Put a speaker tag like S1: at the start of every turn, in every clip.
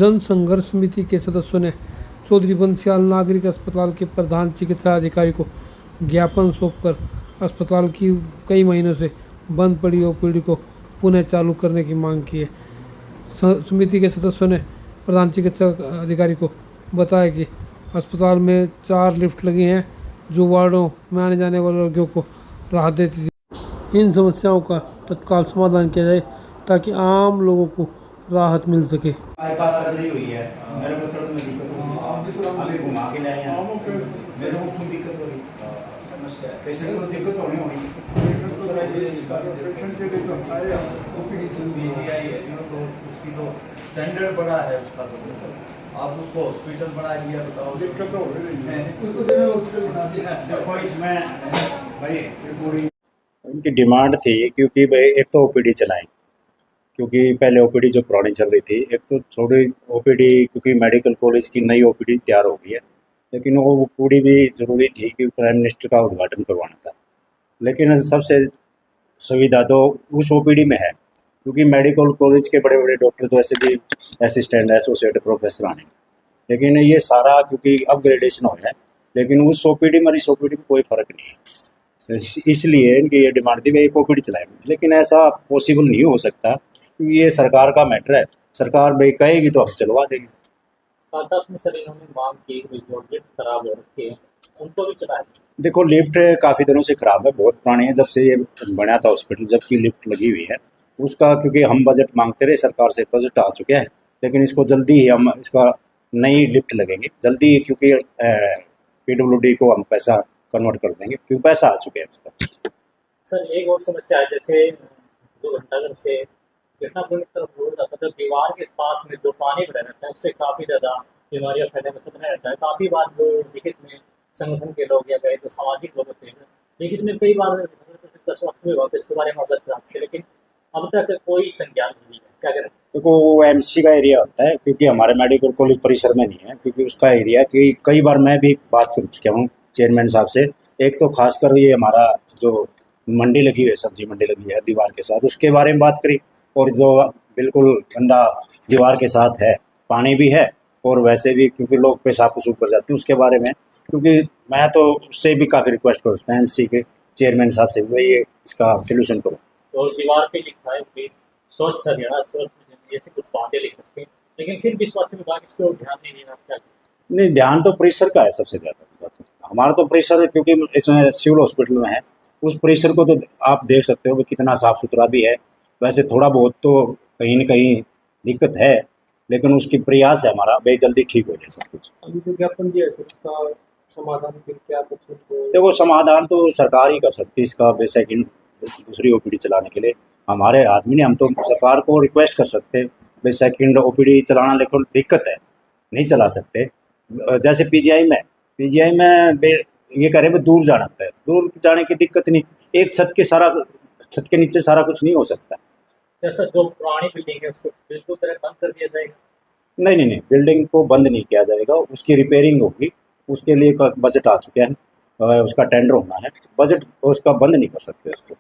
S1: जन संघर्ष समिति के सदस्यों ने चौधरी बंसीलाल नागरिक अस्पताल के प्रधान चिकित्सा अधिकारी को ज्ञापन सौंपकर अस्पताल की कई महीनों से बंद पड़ी ओपीडी को पुनः चालू करने की मांग की है। समिति के सदस्यों ने प्रधान चिकित्सा अधिकारी को बताया कि अस्पताल में 4 लिफ्ट लगी हैं जो वार्डों में आने जाने वाले रोगियों को राहत देती थी। इन समस्याओं का तत्काल समाधान किया जाए ताकि आम लोगों को राहत मिल सके।
S2: हमारे पास सर्जरी हुई है, मेरे को थोड़ा में दिक्कत हो रही है, घुमा के लाए हैं, मेरे को खूब दिक्कत हो रही है, समस्या पेशेंट को दिक्कत होनी होगी। उसकी तो स्टैंडर्ड बड़ा है उसका, तो आप उसको हॉस्पिटल बना दिया, बताओ दिक्कत हो रही है। देखो इसमें भाई पूरी
S3: उनकी डिमांड थी क्योंकि भाई एक तो ओपीडी चलाएं, क्योंकि पहले ओपीडी जो पुरानी चल रही थी, एक तो थोड़ी ओपीडी क्योंकि मेडिकल कॉलेज की नई ओपीडी तैयार हो गई है, लेकिन वो ओपीडी भी ज़रूरी थी क्योंकि प्राइम मिनिस्टर का उद्घाटन करवाना था। लेकिन सबसे सुविधा तो उस ओपीडी में है क्योंकि मेडिकल कॉलेज के बड़े बड़े डॉक्टर तो ऐसे भी असिस्टेंट एसोसिएट प्रोफेसर आने, लेकिन ये सारा क्योंकि अपग्रेडेशन हो है, लेकिन उस ओपीडी में इस ओपीडी में कोई फ़र्क नहीं है। इसलिए इनकी ये डिमांड थी भाई एक ओपीडी चलाएंगे, लेकिन ऐसा पॉसिबल नहीं हो सकता क्योंकि ये सरकार का मैटर है। सरकार भाई कहेगी तो हम चलवा देंगे।
S4: साथ में सर इन्होंने मांग की जो लिफ्ट खराब हो रखी है उनको भी चला दें।
S3: देखो लिफ्ट काफ़ी दिनों से ख़राब है, बहुत पुरानी है, जब से ये बना था हॉस्पिटल जबकि लिफ्ट लगी हुई है उसका, क्योंकि हम बजट मांगते रहे सरकार से, बजट आ चुके हैं, लेकिन इसको जल्दी ही हम इसका नई लिफ्ट लगेंगे जल्दी, क्योंकि PWD को हम पैसा कन्वर्ट कर देंगे क्योंकि पैसा आ चुके हैं उसका।
S4: सर एक और समस्या है, जैसे जो घंटाघर से घटनापुर की तरफ रोड जाता है, दीवार के पास में जो पानी भरा रहता है उससे काफ़ी ज़्यादा बीमारियाँ फैलने में खतरा रहता है। काफ़ी बार जो लिखित में संगठन के लोग या गए जो सामाजिक लोग होते हैं लिखित में कई बार 10 वक्त में वापस इसके बारे में अवगत कराते हैं, लेकिन अब तक कोई संज्ञान नहीं है। क्या करें?
S3: देखो वो MC का एरिया होता है क्योंकि हमारे मेडिकल कॉलेज परिसर में नहीं है, क्योंकि उसका एरिया कि कई बार मैं भी बात कर चुका हूँ चेयरमैन साहब से। एक तो खासकर ये हमारा जो मंडी लगी है, सब्जी मंडी लगी है दीवार के साथ, उसके बारे में बात करी, और जो बिल्कुल गंदा दीवार के साथ है, पानी भी है और वैसे भी क्योंकि लोग पेशाब कुसूब कर जाते हैं उसके बारे में, क्योंकि मैं तो उससे भी काफ़ी रिक्वेस्ट करूँ MC के चेयरमैन साहब से भाई ये इसका सोल्यूशन करो।
S4: तो दीवार पे लिखा है प्लीज स्वच्छ हरियाणा स्वच्छ जैसे कुछ बातें लिख सकते हैं, लेकिन फिर भी स्वास्थ्य विभाग इस पर ध्यान नहीं देना। क्या
S3: नहीं, ध्यान तो परिसर का है सबसे ज़्यादा, हमारा तो परिसर क्योंकि इसमें सिविल हॉस्पिटल में है, उस परिसर को तो आप देख सकते हो कि कितना साफ़ सुथरा भी है। वैसे थोड़ा बहुत तो कहीं न कहीं दिक्कत है, लेकिन उसकी प्रयास है हमारा भाई जल्दी ठीक हो जाए सब कुछ।
S1: अभी जो ज्ञापन दिया है सर उसका समाधान फिर क्या कुछ?
S3: देखो समाधान तो सरकार ही कर सकती है इसका, बेशक दूसरी OPD चलाने के लिए हमारे आदमी ने, हम तो सरकार को रिक्वेस्ट कर सकते हैं भाई सेकंड OPD चलाना, लेकिन दिक्कत है नहीं चला सकते। जैसे PGI में ये कह रहे हैं दूर जाना है, दूर जाने की दिक्कत नहीं, एक छत के नीचे सारा कुछ नहीं हो सकता।
S4: जैसा जो पुरानी बिल्डिंग है उसको बिल्कुल तरह बंद कर दिया जाएगा?
S3: नहीं, बिल्डिंग को बंद नहीं किया जाएगा, उसकी रिपेयरिंग होगी, उसके लिए बजट आ चुका है, उसका टेंडर होना है, बजट उसका बंद नहीं कर सकते उसको।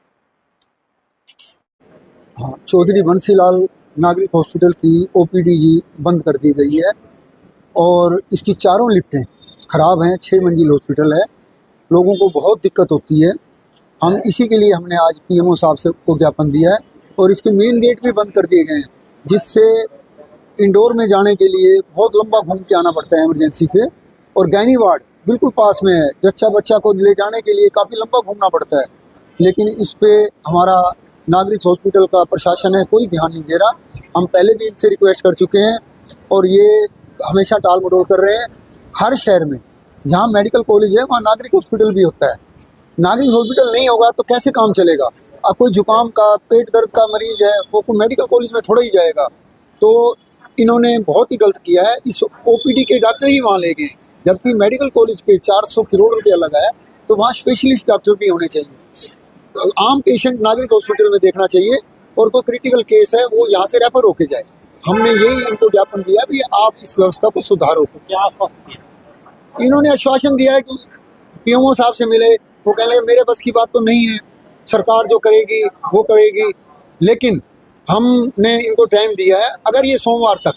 S5: हाँ, चौधरी बंसीलाल नागरिक हॉस्पिटल की OPD बंद कर दी गई है और इसकी 4 लिफ्टें ख़राब हैं। 6 मंजिल हॉस्पिटल है, लोगों को बहुत दिक्कत होती है। हम इसी के लिए हमने आज PMO साहब से को ज्ञापन दिया है और इसके मेन गेट भी बंद कर दिए गए हैं, जिससे इंडोर में जाने के लिए बहुत लंबा घूम के आना पड़ता है इमरजेंसी से, और गैनी वार्ड बिल्कुल पास में है, जच्चा बच्चा को ले जाने के लिए काफ़ी लंबा घूमना पड़ता है। लेकिन इस पर हमारा नागरिक हॉस्पिटल का प्रशासन है कोई ध्यान नहीं दे रहा। हम पहले भी इनसे रिक्वेस्ट कर चुके हैं और ये हमेशा टाल मटोल कर रहे हैं। हर शहर में जहाँ मेडिकल कॉलेज है वहाँ नागरिक हॉस्पिटल भी होता है, नागरिक हॉस्पिटल नहीं होगा तो कैसे काम चलेगा? अब कोई जुकाम का, पेट दर्द का मरीज है वो कोई मेडिकल कॉलेज में थोड़ा ही जाएगा। तो इन्होंने बहुत ही गलत किया है, इस OPD के डॉक्टर ही वहाँ ले गए, जबकि मेडिकल कॉलेज पे 400 करोड़ रुपया लगा है, तो वहाँ स्पेशलिस्ट डॉक्टर भी होने चाहिए। तो आम पेशेंट नागरिक हॉस्पिटल में देखना चाहिए और कोई क्रिटिकल केस है वो यहाँ से रेफर होके जाए। हमने यही इनको ज्ञापन दिया भी आप इस व्यवस्था को सुधारो।
S4: क्या आश्वासन दिया?
S5: इन्होंने आश्वासन दिया है कि PMO साहब से मिले, वो कहने लगे मेरे बस की बात तो नहीं है, सरकार जो करेगी वो करेगी, लेकिन हमने इनको टाइम दिया है, अगर ये सोमवार तक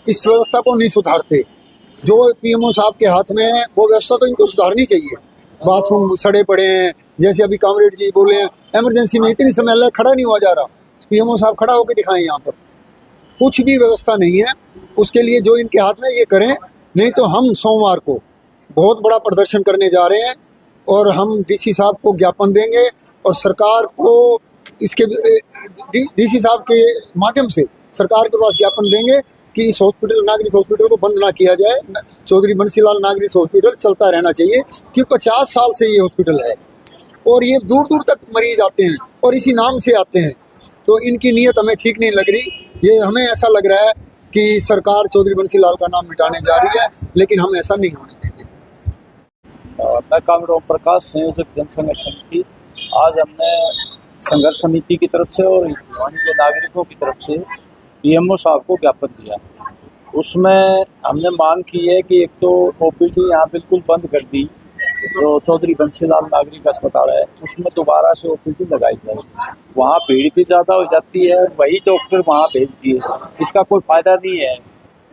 S5: इस व्यवस्था को नहीं सुधारते। जो पीएमओ साहब के हाथ में है वो व्यवस्था तो इनको सुधारनी चाहिए। बाथरूम सड़े पड़े हैं, जैसे अभी कामरेड जी बोले हैं, इमरजेंसी में इतनी समय खड़ा नहीं हुआ जा रहा। पीएमओ साहब खड़ा होकर दिखाएं, यहाँ पर कुछ भी व्यवस्था नहीं है। उसके लिए जो इनके हाथ में ये करें, नहीं तो हम सोमवार को बहुत बड़ा प्रदर्शन करने जा रहे हैं और हम डीसी साहब को ज्ञापन देंगे और सरकार को इसके डीसी साहब के माध्यम से सरकार के पास ज्ञापन देंगे कि इस हॉस्पिटल, नागरिक हॉस्पिटल को बंद ना किया जाए। चौधरी बंसीलाल नागरिक हॉस्पिटल चलता रहना चाहिए कि 50 साल से ये हॉस्पिटल है और ये दूर दूर तक मरीज आते हैं और इसी नाम से आते हैं। तो इनकी नीयत हमें ठीक नहीं लग रही। ये हमें ऐसा लग रहा है कि सरकार चौधरी बंसीलाल का नाम मिटाने जा रही है, लेकिन हम ऐसा नहीं होने देंगे।
S6: मैं कामरेड ओम प्रकाश, संयोजक जनसंघर्ष समिति। आज हमने संघर्ष समिति की तरफ से और के नागरिकों की तरफ से पीएमओ साहब को ज्ञापन दिया। उसमें हमने मांग की है कि एक तो ओपीडी यहाँ बिल्कुल बंद कर दी, जो चौधरी बंसीलाल नागरिक अस्पताल है उसमें दोबारा से ओपीडी लगाई जाए। वहाँ भीड़ भी ज़्यादा हो जाती है, वही डॉक्टर वहाँ भेज दिए, इसका कोई फ़ायदा नहीं है।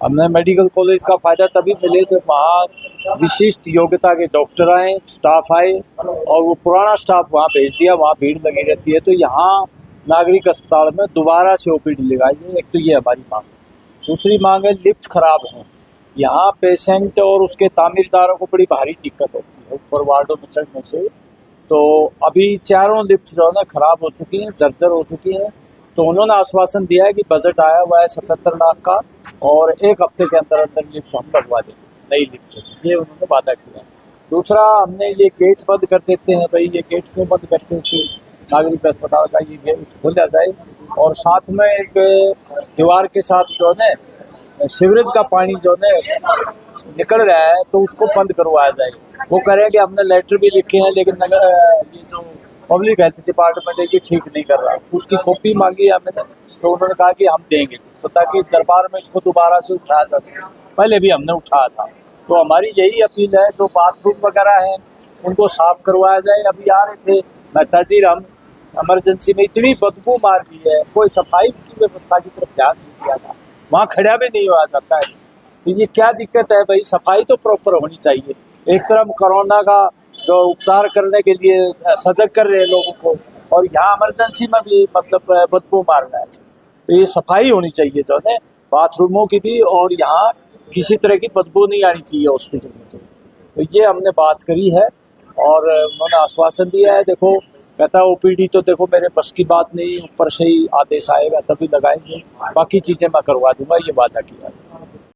S6: हमने मेडिकल कॉलेज का फ़ायदा तभी मिले जब वहाँ विशिष्ट योग्यता के डॉक्टर आए, स्टाफ आए, और वो पुराना स्टाफ वहाँ भेज दिया, वहाँ भीड़ लगी रहती है। तो यहाँ नागरिक अस्पताल में दोबारा से ओपीडी लगाई है। एक तो ये हमारी मांग। दूसरी मांग है, लिफ्ट खराब है यहाँ, पेशेंट और उसके तामीरदारों को बड़ी भारी दिक्कत होती है ऊपर वार्डों में चढ़ने से। तो अभी चारों लिफ्ट जो है ना खराब हो चुकी हैं, जर्जर हो चुकी हैं। तो उन्होंने आश्वासन दिया है कि बजट आया हुआ है 77 लाख का और 1 हफ्ते के अंदर अंदर लिफ्ट हम लगवा देंगे, नई लिफ्ट। ये उन्होंने वादा किया। दूसरा, हमने ये गेट बंद कर देते हैं, भाई ये गेट क्यों बंद करते हैं? नागरिक अस्पताल का ये गेट खोला जाए और साथ में एक दीवार के साथ जो है ना सीवरेज का पानी जो है निकल रहा है तो उसको बंद करवाया जाए। वो कह रहे हैं कि हमने लेटर भी लिखे हैं, लेकिन ये जो पब्लिक हेल्थ डिपार्टमेंट है ये ठीक नहीं कर रहा। उसकी कॉपी मांगी है हमने, तो उन्होंने कहा कि हम देंगे, तो ताकि दरबार में इसको दोबारा से उठाया जा सके। पहले भी हमने उठाया था। तो हमारी यही अपील है, जो बाथरूम वगैरह हैं उनको साफ करवाया जाए। अभी आ रहे थे मेहताजी हम इमरजेंसी में, इतनी बदबू मार दी है, कोई सफाई की व्यवस्था की तरफ ध्यान नहीं दिया था, वहाँ खड़ा भी नहीं हुआ जाता है। तो ये क्या दिक्कत है भाई? सफाई तो प्रॉपर होनी चाहिए। एक तरफ कोरोना का जो उपचार करने के लिए सजग कर रहे हैं लोगों को, और यहाँ इमरजेंसी में भी मतलब बदबू मार रहा है। तो ये सफाई होनी चाहिए जो है बाथरूमों की भी, और यहाँ किसी तरह की बदबू नहीं आनी चाहिए हॉस्पिटल में। तो ये हमने बात करी है और उन्होंने आश्वासन दिया है। देखो, कहता है ओपीडी तो देखो मेरे बस की बात नहीं, ऊपर से ही आदेश आएगा तभी लगाएंगे, बाकी चीज़ें मैं करवा दूंगा, ये वादा किया है।